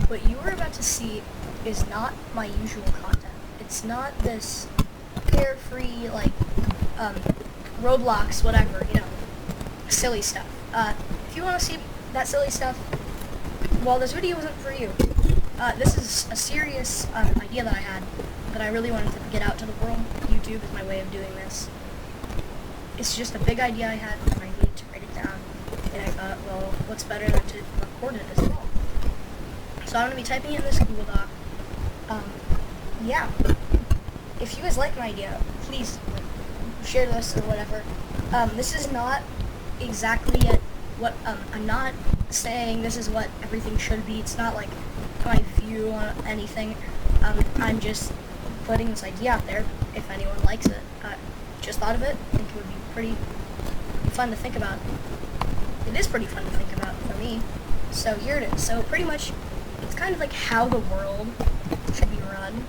What you are about to see is not my usual content. It's not this carefree, like, Roblox, whatever, silly stuff. If you want to see that silly stuff, well, this video isn't for you. This is a serious idea that I had that I really wanted to get out to the world. YouTube is my way of doing this. It's just a big idea I had, and I needed to write it down. And I thought, well, what's better than to record it as well? So I'm going to be typing it in this Google Doc. Yeah. If you guys like my idea, please share this or whatever. This is not exactly what, I'm not saying this is what everything should be. It's not like my view on anything. I'm just putting this idea out there. If anyone likes it, just thought of it. I think it would be pretty fun to think about. It is pretty fun to think about for me. So here it is. So pretty much, it's kind of like how the world should be run.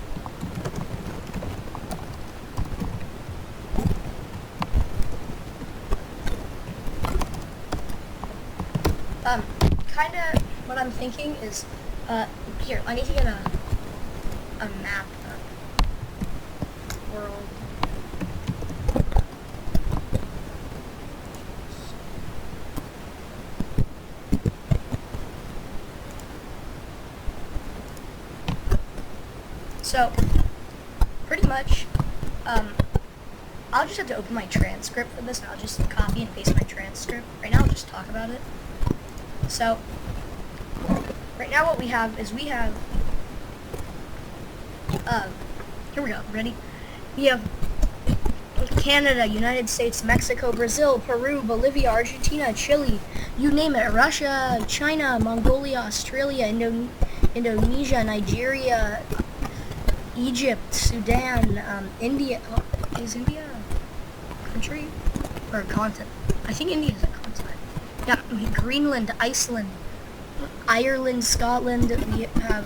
Kind of what I'm thinking is, here, I need to get a map of world. So, pretty much, I'll just have to open my transcript for this, and I'll just copy and paste my transcript. Right now, I'll just talk about it. So, right now what we have is here we go, ready? We have Canada, United States, Mexico, Brazil, Peru, Bolivia, Argentina, Chile, you name it, Russia, China, Mongolia, Australia, Indonesia, Nigeria, Egypt, Sudan, India. Oh, is India a country or a continent? I think India is a continent. Yeah, Greenland, Iceland, Ireland, Scotland. We have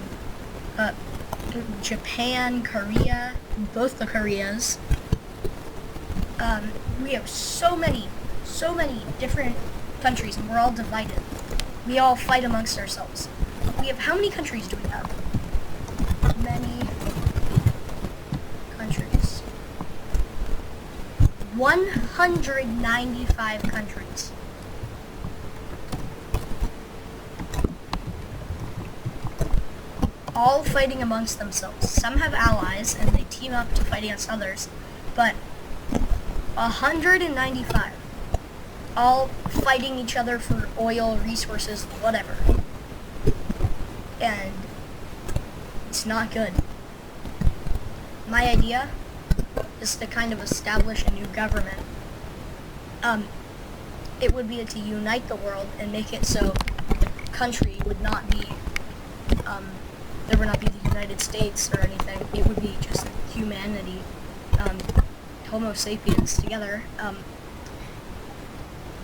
Japan, Korea, both the Koreas. We have so many different countries, and we're all divided. We all fight amongst ourselves. We have, how many countries do we have? Many countries. 195 countries. All fighting amongst themselves. Some have allies, and they team up to fight against others, but 195. All fighting each other for oil, resources, whatever. And it's not good. My idea is to kind of establish a new government. It would be to unite the world and make it so the country would not be, there would not be the United States or anything. It would be just humanity, Homo sapiens together.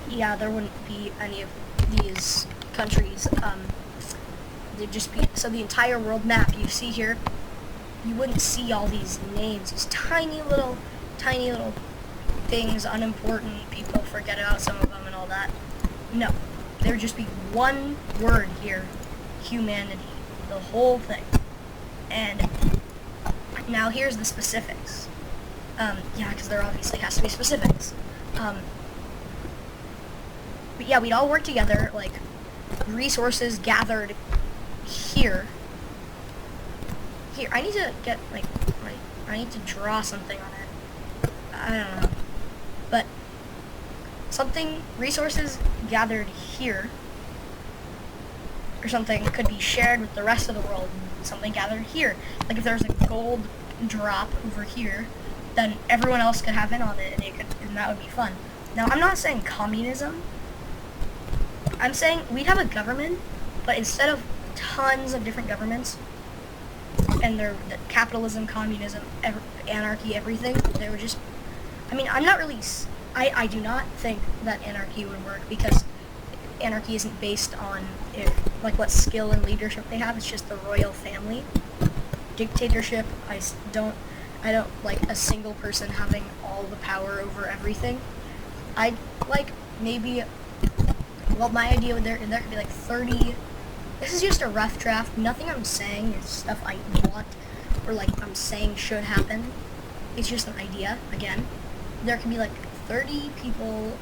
Yeah, there wouldn't be any of these countries. They'd just be, so the entire world map you see here, you wouldn't see all these names, these tiny little things, unimportant, people forget about some of them and all that. No, there would just be one word here, humanity, the whole thing. And now here's the specifics. Yeah, because there obviously has to be specifics. But yeah, we'd all work together, like, resources gathered here. Here, I need to get, like, I need to draw something on it. I don't know. But, resources gathered here, or something, could be shared with the rest of the world. Something gathered here. Like, if there's a gold drop over here, then everyone else could have in on it, and that would be fun. Now, I'm not saying communism. I'm saying we'd have a government, but instead of tons of different governments, and they're capitalism, communism, anarchy, everything, they were just, I mean, I'm not really, I do not think that anarchy would work, because anarchy isn't based on what skill and leadership they have. It's just the royal family. Dictatorship, I don't like a single person having all the power over everything. I'd like maybe, well, my idea there could be like 30 This is just a rough draft. Nothing I'm saying is stuff I want or like I'm saying should happen. It's just an idea. Again, there can be like 30 people.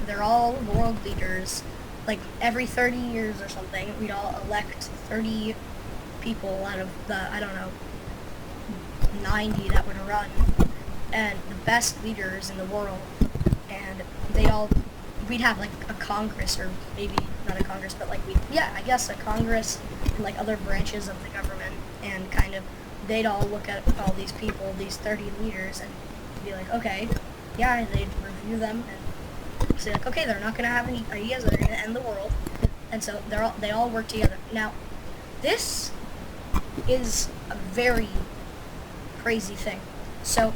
They're all world leaders. Like every 30 years or something, we'd all elect 30 people out of the, I don't know, 90 that would run, and the best leaders in the world, and we'd have like a Congress, or maybe not a Congress, but like I guess a Congress and like other branches of the government, and kind of they'd all look at all these people, these 30 leaders, and be like, okay, yeah, they'd review them and say like, okay, they're not gonna have any ideas that are gonna end the world, and so they all work together. Now, this is a very crazy thing. So,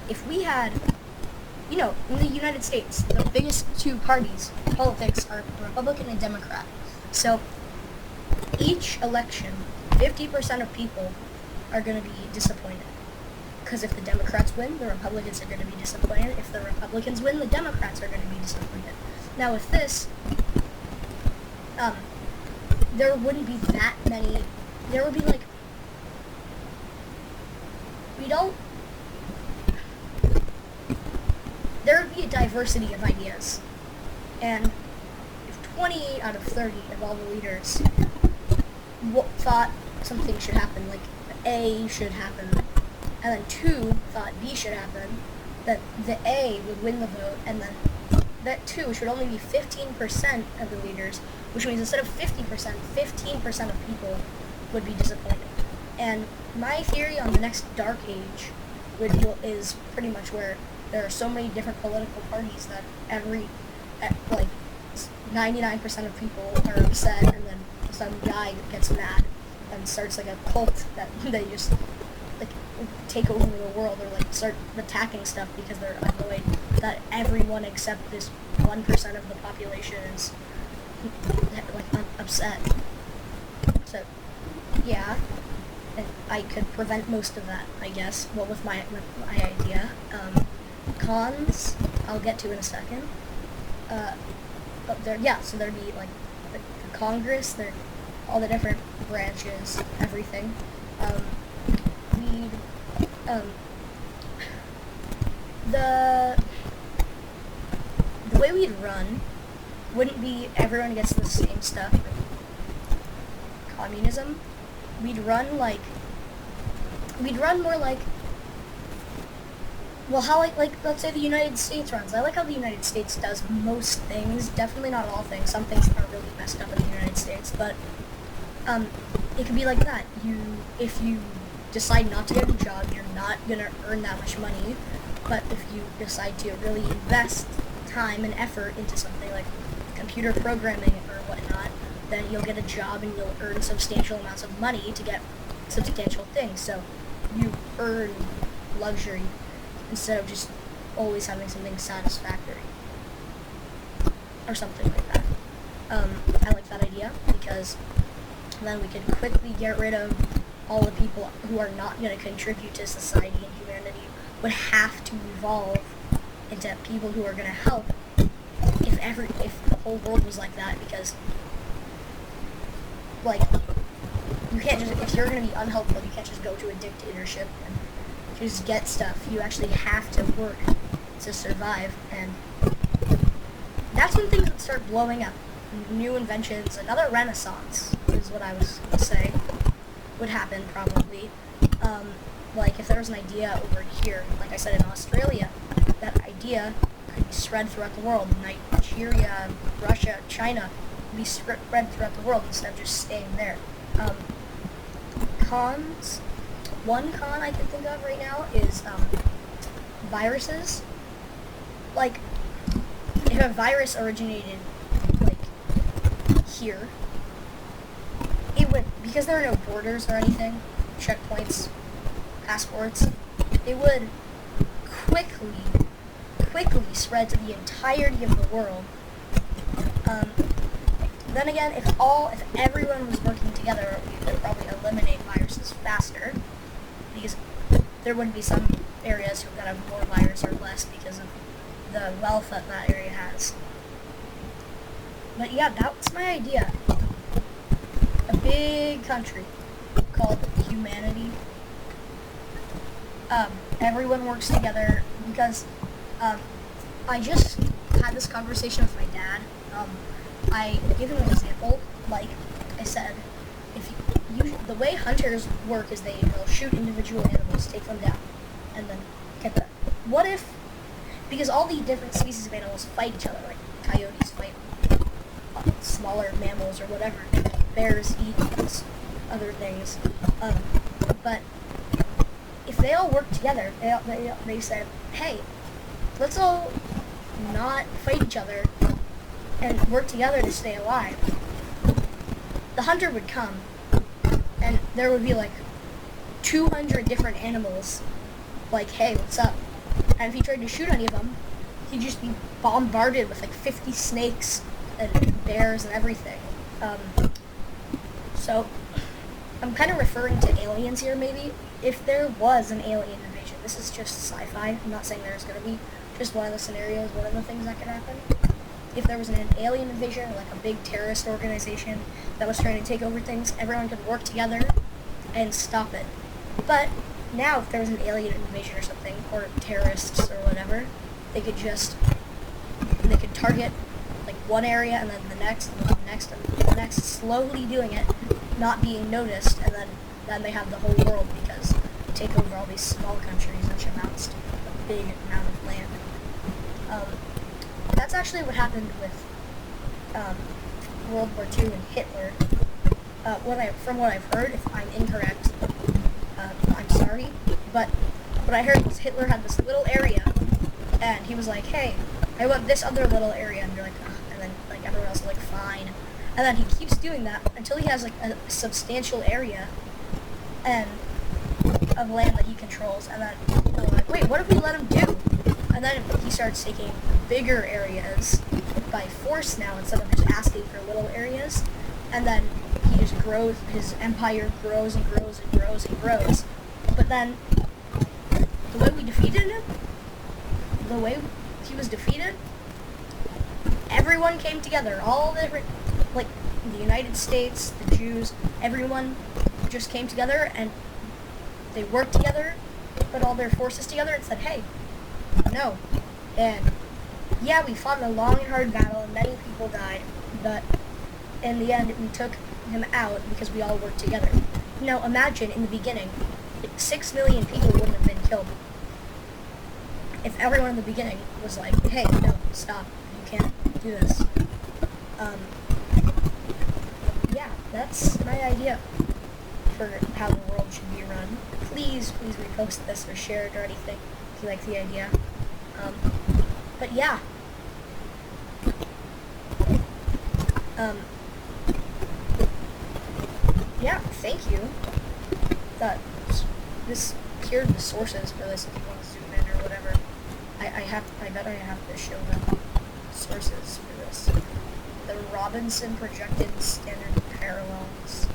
if we had, in the United States, the biggest two parties in politics are Republican and Democrat. So, each election, 50% of people are going to be disappointed. Because if the Democrats win, the Republicans are going to be disappointed. If the Republicans win, the Democrats are going to be disappointed. Now, with this, there wouldn't be that many. There would be like, there would be a diversity of ideas. And if 28 out of 30 of all the leaders thought something should happen, like A should happen, and then 2 thought B should happen, that the A would win the vote, and then that 2 should only be 15% of the leaders, which means instead of 50%, 15% of people would be disappointed. And my theory on the next dark age is pretty much where there are so many different political parties that 99% of people are upset, and then some guy gets mad and starts like a cult that they just like take over the world, or like start attacking stuff because they're annoyed that everyone except this 1% of the population is like upset. So yeah, and I could prevent most of that, I guess. Well, with my idea. Cons, I'll get to in a second. But so there'd be like the Congress, there, all the different branches, everything. The way we'd run wouldn't be everyone gets the same stuff. Communism. We'd run more like, well, how like let's say the United States runs. I like how the United States does most things. Definitely not all things. Some things are really messed up in the United States, but it could be like that. If you decide not to get a job, you're not gonna earn that much money. But if you decide to really invest time and effort into something like computer programming or whatnot, then you'll get a job and you'll earn substantial amounts of money to get substantial things. So you earn luxury instead of just always having something satisfactory or something like that. I like that idea because then we could quickly get rid of all the people who are not going to contribute to society, and humanity would have to evolve into people who are going to help if the whole world was like that, because like you can't just, if you're going to be unhelpful, you can't just go to a dictatorship and just get stuff. You actually have to work to survive, and that's when things would start blowing up. New inventions, another renaissance is what I was going to say would happen probably. Like if there was an idea over here, like I said in Australia, that idea could be spread throughout the world. Nigeria, Russia, China would be spread throughout the world instead of just staying there. Cons. One con I can think of right now is viruses. Like, if a virus originated, like, here, it would, because there are no borders or anything, checkpoints, passports, it would quickly spread to the entirety of the world. Then again, if everyone was working together, we could probably eliminate viruses faster, because there would be some areas that have more virus or less because of the wealth that area has. But yeah, that's my idea. A big country called humanity. Everyone works together because I just had this conversation with my dad. I gave him an example. Like I said, if you, the way hunters work is they'll shoot individual animals, take them down, and then get them. What if, because all the different species of animals fight each other, like coyotes fight smaller mammals or whatever, bears eat other things, but if they all work together, they said, hey, let's all not fight each other and work together to stay alive. The hunter would come, and there would be like 200 different animals, like, hey, what's up? And if he tried to shoot any of them, he'd just be bombarded with like 50 snakes and bears and everything. So I'm kind of referring to aliens here, maybe. If there was an alien invasion, this is just sci-fi, I'm not saying there's going to be, just one of the scenarios, one of the things that could happen. If there was an alien invasion, like a big terrorist organization that was trying to take over things, everyone could work together and stop it. But now, if there was an alien invasion or something, or terrorists or whatever, they could target like one area and then the next and the next and the next, slowly doing it, not being noticed, and then they have the whole world because they take over all these small countries, which amounts to a big amount of land. That's actually what happened with World War II and Hitler. From what I've heard, if I'm incorrect, I'm sorry, but what I heard was Hitler had this little area, and he was like, hey, I want this other little area, and they're like, ugh, and then like everyone else is like, fine. And then he keeps doing that until he has like a substantial area and of land that he controls, and then they're like, wait, what if we let him do? And then he starts taking bigger areas by force now instead of just asking for little areas. And then he just grows, his empire grows and grows and grows and grows. But then, the way we defeated him, the way he was defeated, everyone came together, all the different, like, the United States, the Jews, everyone just came together and they worked together, put all their forces together and said, hey, no. And yeah, we fought a long and hard battle and many people died, but in the end we took him out because we all worked together. Now imagine in the beginning, 6 million people wouldn't have been killed if everyone in the beginning was like, hey, no, stop, you can't do this. Yeah, that's my idea for how the world should be run. Please repost this or share it or anything if you like the idea. But yeah. Yeah, thank you. That this, here are the sources for this if you want to zoom in or whatever. I bet I have to show them sources for this. The Robinson Projected Standard Parallels.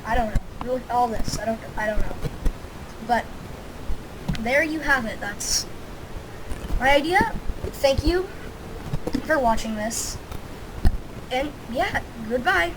I don't know. Really, all this. I don't know. But there you have it. That's my idea. Thank you for watching this. And yeah, goodbye.